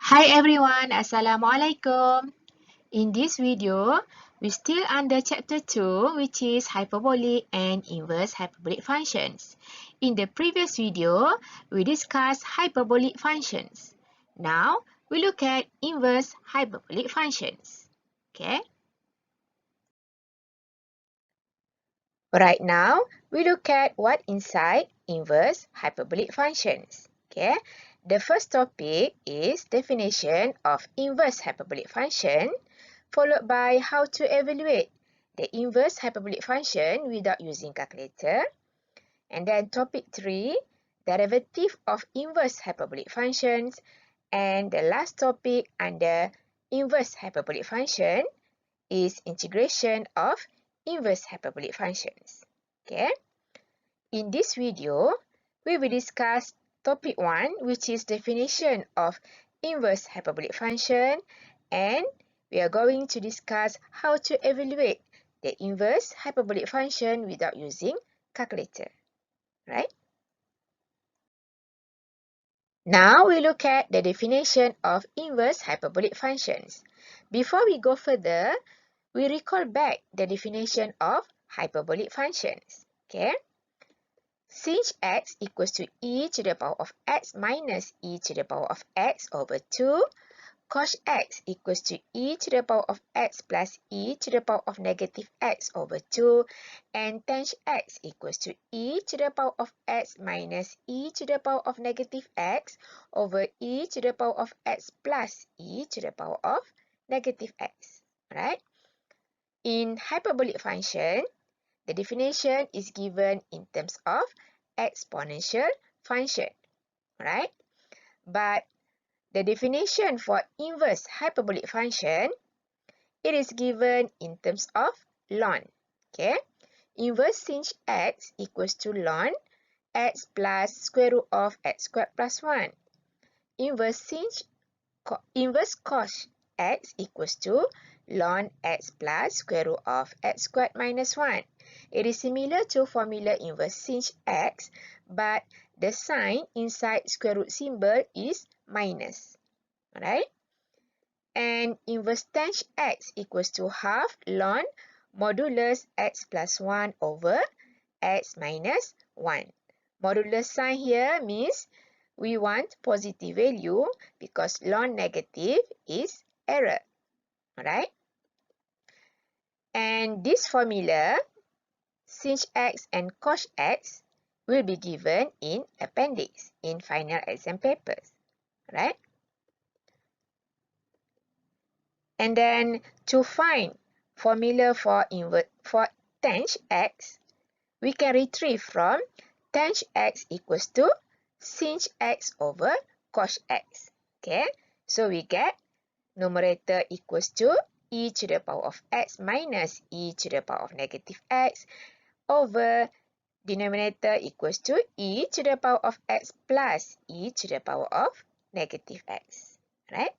Hi everyone, Assalamualaikum. In this video, we're still under chapter 2, which is hyperbolic and inverse hyperbolic functions. In the previous video, we discussed hyperbolic functions. Now, we look at inverse hyperbolic functions. Okay? Right now, we look at what inside inverse hyperbolic functions. Okay? The first topic is definition of inverse hyperbolic function, followed by how to evaluate the inverse hyperbolic function without using calculator. And then topic 3, derivative of inverse hyperbolic functions. And the last topic under inverse hyperbolic function is integration of inverse hyperbolic functions. Okay. In this video, we will discuss topic 1, which is definition of inverse hyperbolic function, and we are going to discuss how to evaluate the inverse hyperbolic function without using calculator. Right? Now we look at the definition of inverse hyperbolic functions. Before we go further, we recall back the definition of hyperbolic functions. Okay? Since x equals to e to the power of x minus e to the power of x over 2, cos x equals to e to the power of x plus e to the power of negative x over 2, and tan x equals to e to the power of x minus e to the power of negative x over e to the power of x plus e to the power of negative x. Right? In hyperbolic function, the definition is given in terms of exponential function, right? But the definition for inverse hyperbolic function, it is given in terms of ln. Okay? Inverse sin x equals to ln x plus square root of x squared plus 1. Inverse cos x equals to ln x plus square root of x squared minus 1. It is similar to formula inverse sin x, but the sign inside square root symbol is minus. Alright? And inverse tan x equals to half ln modulus x plus 1 over x minus 1. Modulus sign here means we want positive value because ln negative is error. Alright? And this formula, sin x and cos x, will be given in appendix in final exam papers. Right? And then to find formula for tan x, we can retrieve from tan x equals to sin x over cos x. Okay? So we get numerator equals to e to the power of x minus e to the power of negative x over denominator equals to e to the power of x plus e to the power of negative x. Right?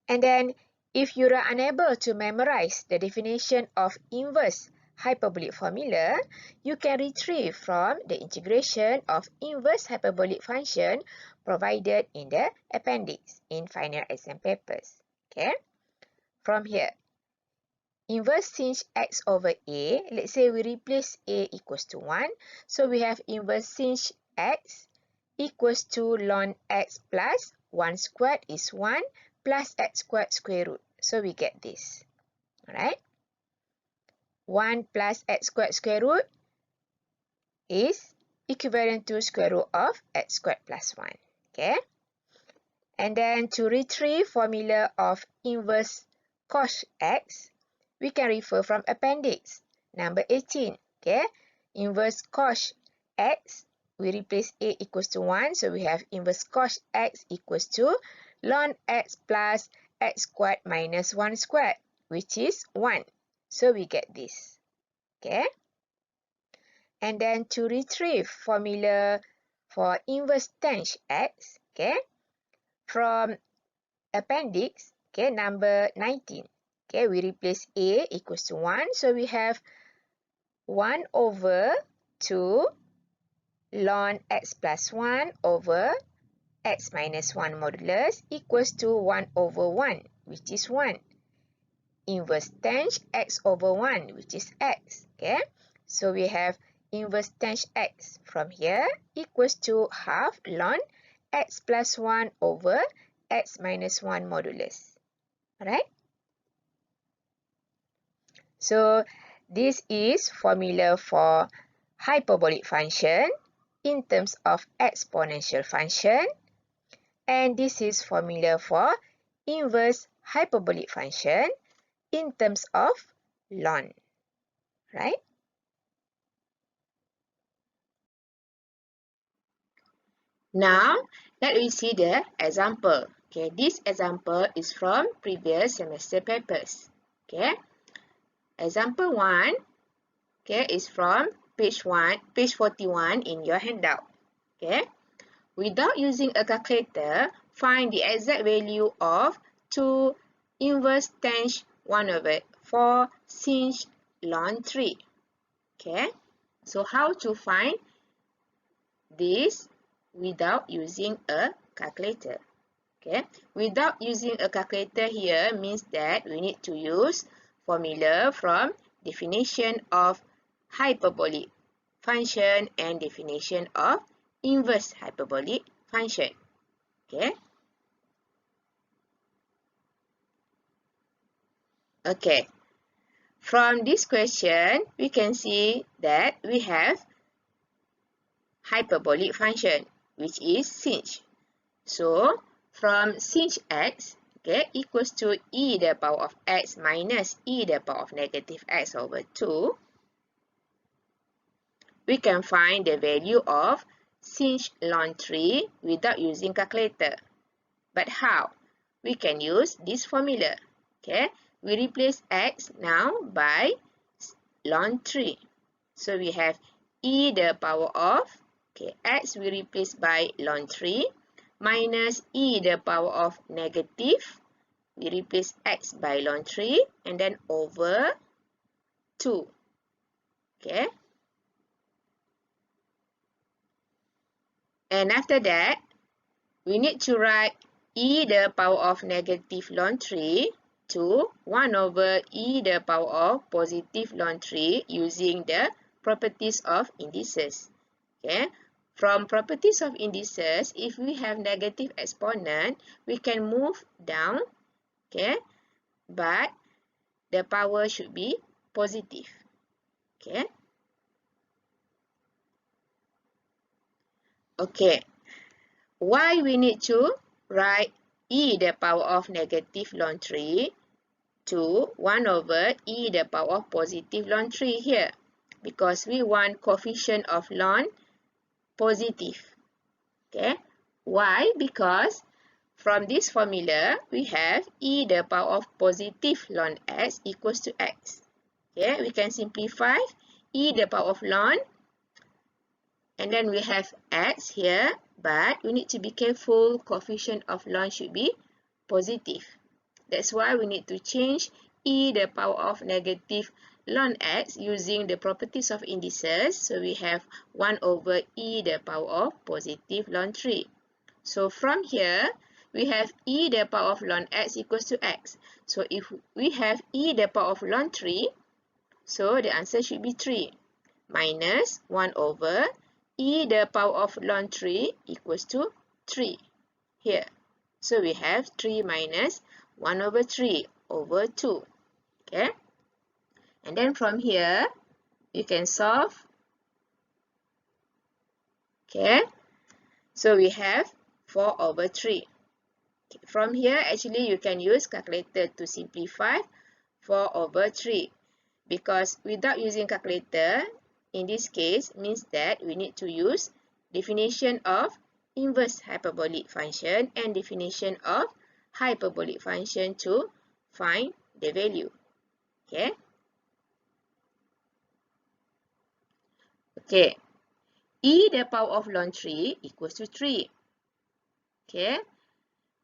And then if you are unable to memorize the definition of inverse hyperbolic formula, you can retrieve from the integration of inverse hyperbolic function provided in the appendix in final exam papers. Okay? From here, inverse sin x over a, let's say we replace a equals to 1. So we have inverse sin x equals to ln x plus 1 squared is 1 plus x squared square root. So we get this. Alright? 1 plus x squared square root is equivalent to square root of x squared plus 1. Okay? And then to retrieve formula of inverse cos x, we can refer from appendix number 18. Okay? Inverse cos x, we replace a equals to 1. So we have inverse cos x equals to ln x plus x squared minus 1 squared, which is 1. So we get this. Okay? And then to retrieve formula for inverse tan x, okay, from appendix, okay, number 19. Okay, we replace a equals to 1. So we have 1 over 2 ln x plus 1 over x minus 1 modulus equals to 1 over 1, which is 1. Inverse tanh x over 1, which is x. Okay, so we have inverse tanh x from here equals to half ln x plus 1 over x minus 1 modulus. Alright? So this is formula for hyperbolic function in terms of exponential function, and this is formula for inverse hyperbolic function in terms of ln, right? Now, let me see the example. Okay, this example is from previous semester papers. Okay, example 1, okay, is from page 41 in your handout. Okay, without using a calculator, find the exact value of 2 inverse tanh 1 over 4 sinh ln 3. Okay, so how to find this without using a calculator? Okay, without using a calculator here means that we need to use formula from definition of hyperbolic function and definition of inverse hyperbolic function. Okay. Okay. From this question, we can see that we have hyperbolic function, which is sinh. So, from sinh x, okay, equals to e to the power of x minus e to the power of negative x over 2, we can find the value of sinh ln 3 without using calculator. But how? We can use this formula. Okay, we replace x now by ln 3. So we have e to the power of, okay, x we replace by ln 3 minus e to the power of negative, we replace x by ln 3 and then over 2. Okay. And after that, we need to write e to the power of negative ln 3 to 1 over e to the power of positive ln 3 using the properties of indices. Okay. From properties of indices, if we have negative exponent, we can move down, okay, but the power should be positive. Okay. Okay. Why we need to write e to the power of negative ln 3 to 1 over e to the power of positive ln 3 here? Because we want coefficient of ln positive. Okay. Why? Because from this formula, we have e to the power of positive ln x equals to x. Okay. We can simplify e to the power of ln, and then we have x here, but we need to be careful, coefficient of ln should be positive. That's why we need to change e to the power of negative ln x using the properties of indices. So we have 1 over e to the power of positive ln 3. So from here, we have e to the power of ln x equals to x. So if we have e to the power of ln 3, so the answer should be 3 minus 1 over e to the power of ln 3 equals to 3 here. So we have 3 minus 1 over 3 over 2. Okay. And then from here, you can solve. Okay. So we have 4 over 3. From here, actually, you can use calculator to simplify 4 over 3. Because without using calculator, in this case, means that we need to use definition of inverse hyperbolic function and definition of hyperbolic function to find the value. Okay. Okay. E to the power of ln 3 equals to 3. Okay.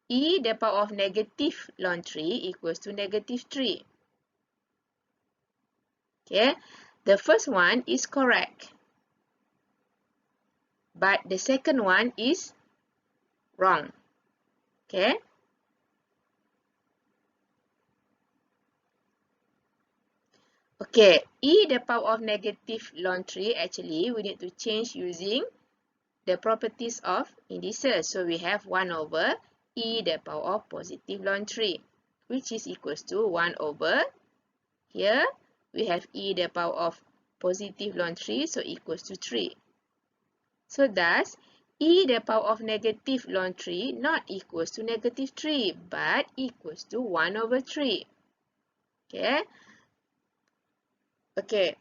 E to the power of negative ln 3 equals to negative 3. Okay. The first one is correct, but the second one is wrong. Okay. Okay, e the power of negative ln 3, actually we need to change using the properties of indices. So we have 1 over e the power of positive ln 3, which is equals to 1 over, here we have e the power of positive ln 3, so equals to 3. So thus, e the power of negative ln 3 not equals to negative 3, but equals to 1 over 3. Okay. Okay.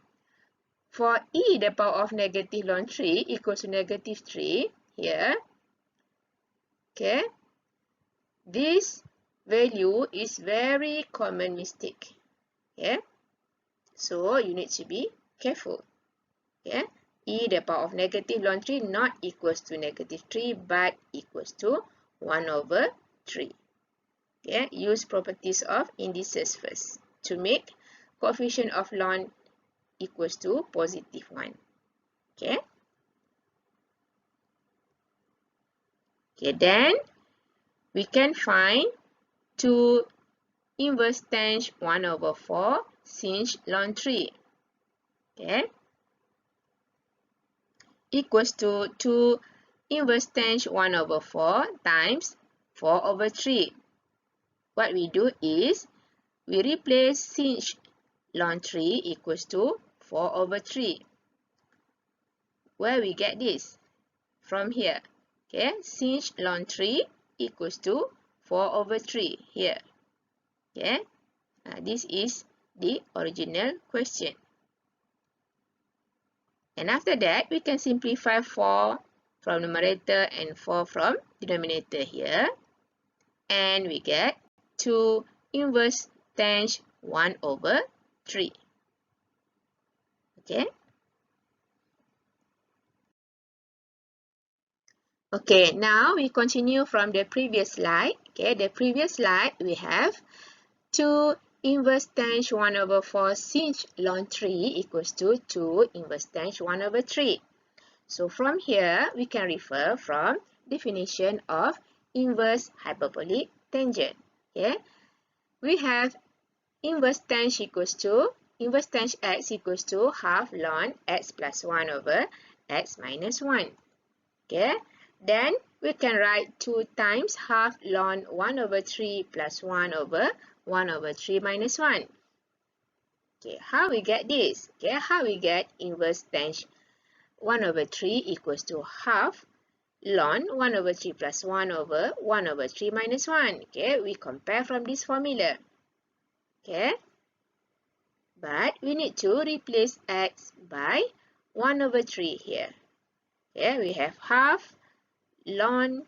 For e the power of negative ln 3 equals to negative 3, here, okay, this value is very common mistake. Okay. So you need to be careful. Okay. E the power of negative ln 3 not equals to negative 3, but equals to 1 over 3. Okay. Use properties of indices first to make coefficient of ln equals to positive 1. Okay. Okay, then we can find 2 inverse tan 1 over 4 sinh ln 3. Okay. Equals to 2 inverse tan 1 over 4 times 4 over 3. What we do is, we replace sinh ln 3 equals to 4 over 3. Where we get this? From here. Okay, sinh ln 3 equals to 4 over 3 here. Okay, this is the original question. And after that, we can simplify 4 from numerator and 4 from denominator here. And we get 2 inverse tan 1 over 3. Okay. Okay, now we continue from the previous slide. Okay, the previous slide we have 2 inverse tan 1 over 4 sinh ln 3 equals to 2 inverse tan 1 over 3. So from here, we can refer from definition of inverse hyperbolic tangent. Okay, we have inverse tan equals to, inverse tan x equals to half ln x plus 1 over x minus 1. Okay, then we can write 2 times half ln 1 over 3 plus 1 over 1 over 3 minus 1. Okay, how we get this? Okay, how we get inverse tan 1 over 3 equals to half ln 1 over 3 plus 1 over 1 over 3 minus 1. Okay, we compare from this formula. Okay, but we need to replace x by 1 over 3 here. Okay, we have half ln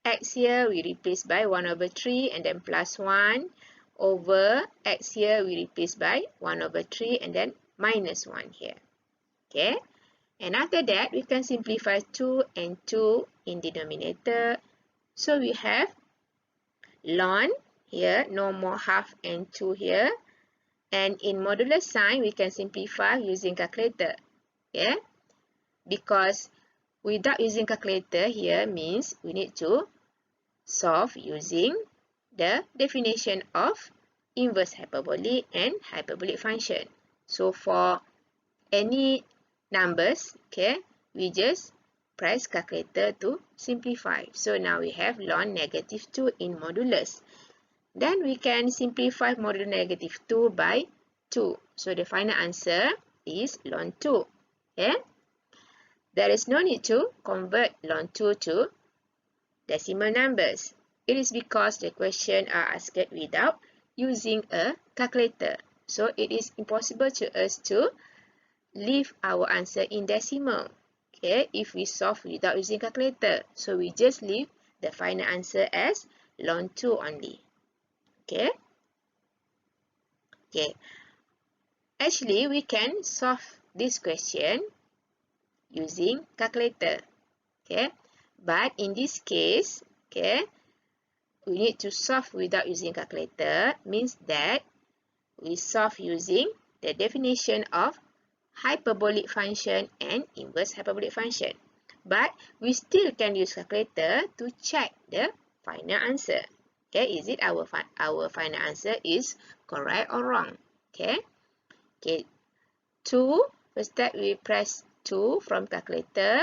x here, we replace by 1 over 3 and then plus 1 over x here, we replace by 1 over 3 and then minus 1 here. Okay, and after that, we can simplify 2 and 2 in denominator. So we have ln here, no more half and 2 here. And in modulus sign, we can simplify using calculator. Okay, because without using calculator here means we need to solve using the definition of inverse hyperbolic and hyperbolic function. So for any numbers, okay, we just press calculator to simplify. So now we have ln negative 2 in modulus. Then we can simplify modulus negative 2 by 2. So the final answer is ln 2. Okay? There is no need to convert ln 2 to decimal numbers. It is because the question are asked without using a calculator. So it is impossible to us to leave our answer in decimal. Okay, if we solve without using calculator. So we just leave the final answer as ln 2 only. Okay. Okay. Actually, we can solve this question using calculator. Okay. But in this case, okay, we need to solve without using calculator. Means that we solve using the definition of hyperbolic function and inverse hyperbolic function. but we still can use calculator to check the final answer. Okay, is it our final answer is correct or wrong? Okay. Okay. 2, first step we press 2 from calculator,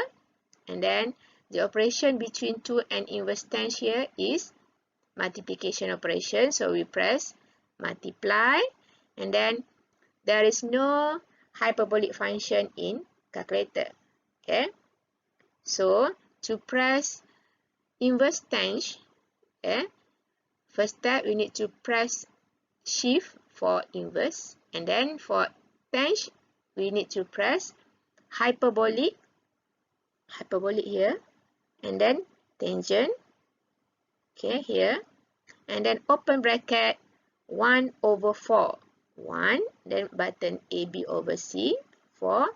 and then the operation between 2 and inverse tanh here is multiplication operation, so we press multiply, and then there is no hyperbolic function in calculator. Okay, so to press inverse tanh, okay, first step we need to press shift for inverse, and then for tanh we need to press hyperbolic here, and then tangent, okay, here, and then open bracket 1/4, 1, then button AB over C, 4,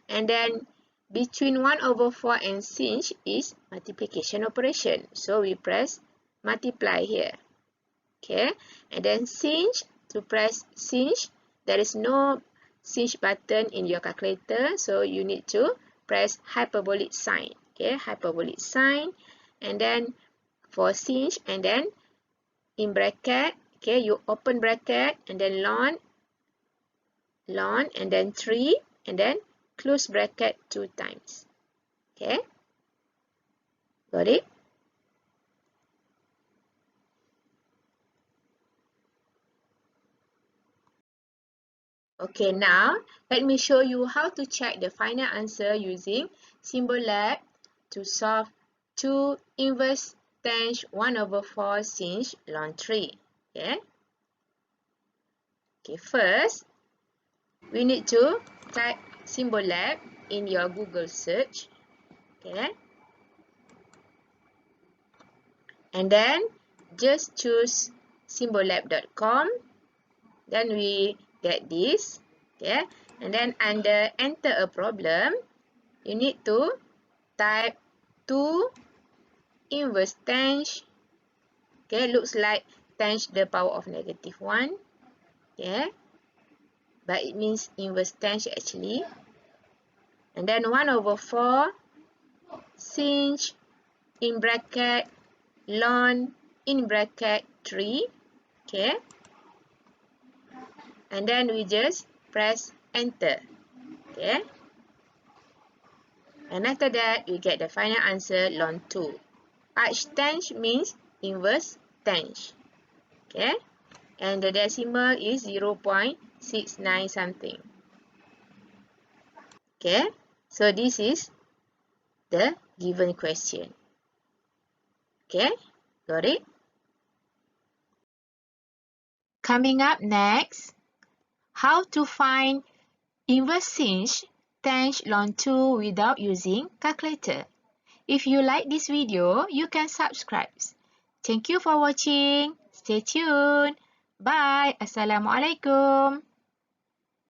and then between 1/4 and sinh is multiplication operation, so we press multiply here. Okay, and then sinh, to press sinh, there is no sinh button in your calculator, so you need to press hyperbolic sign. Okay, hyperbolic sign, and then for sinh, and then in bracket, okay, you open bracket, and then ln, and then 3, and then close bracket 2 times. Okay, got it? Okay, now let me show you how to check the final answer using Symbol Lab to solve 2 inverse tanh 1/4 sinh ln 3. Okay. Okay, first we need to type Symbol Lab in your Google search. Okay. And then just choose symbollab.com. Then we get this. Okay. And then under enter a problem, you need to type 2 inverse tanh. Okay, looks like tanh the power of -1. Okay, but it means inverse tanh actually. And then 1/4 sinh in bracket ln in bracket 3. Okay, and then we just press enter. Okay, and after that we get the final answer ln 2. Arctanh means inverse tanh. Okay, and the decimal is 0.69 something. Okay, so this is the given question. Okay, got it? Coming up next, how to find inverse sinh tanh ln 2 without using calculator. If you like this video, you can subscribe. Thank you for watching. Stay tuned. Bye. Assalamualaikum.